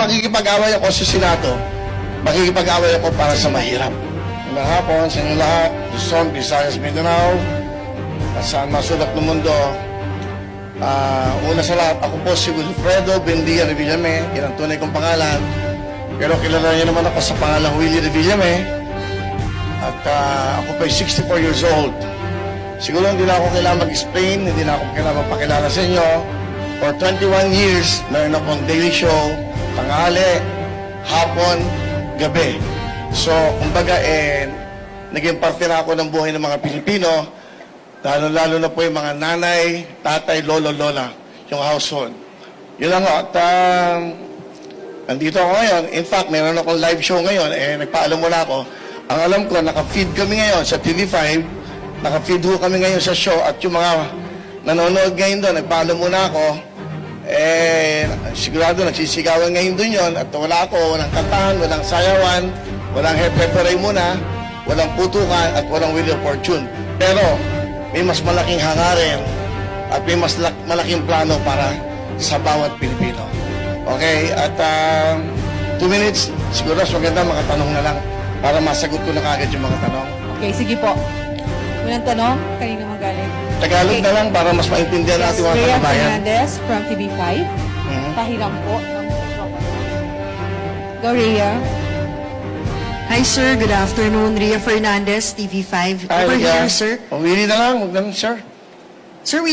Makikipag-away ako sa Senado, makikipag-away ako para sa mahirap. Magandang hapon sa inyo lahat, Luzon, Visayas, Mindanao, at saan masulak ng mundo. Una sa lahat, ako po si Wilfredo Bendia Revillame, yan ang tunay kong pangalan. Pero kilala niyo naman ako sa pangalang Willie Revillame. At ako po ay 64 years old. Siguro hindi na ako kailangan mag-explain, hindi na ako kailangan magpakilala sa inyo. For 21 years, meron akong daily show, tanghali, hapon, gabi. So, kumbaga, naging parte na ako ng buhay ng mga Pilipino, lalo na po yung mga nanay, tatay, lolo, lola, yung household. Yun lang ho. At nandito ako ngayon. In fact, meron akong live show ngayon. Nagpaalam muna ako. Ang alam ko, naka-feed kami ngayon sa TV5. Naka-feed ho kami ngayon sa show. At yung mga nanonood ngayon doon, nagpaalam muna ako. Sigurado nagsisigawan ngayon doon yun. At wala ako, walang kantahan, walang sayawan, walang hepe-peray muna, walang putukan, at walang wheel of fortune. Pero, may mas malaking hangarin at may mas malaking plano para sa bawat Pilipino. Okay? At 2 minutes, siguro mas maganda mga tanong na lang para masagot ko na kagad yung mga tanong. Okay, sige po. Unang tanong, kanina magaling. Tagalog na lang para mas maintindihan natin mga Rhea kababayan. Fernandez from TV5. Pahiram po. Go, Rhea. Hi sir, good afternoon. Rhea Fernandez, TV5. Hi, Over Rhea. here, sir. Pumili na lang, huwag na, sir. Sir, we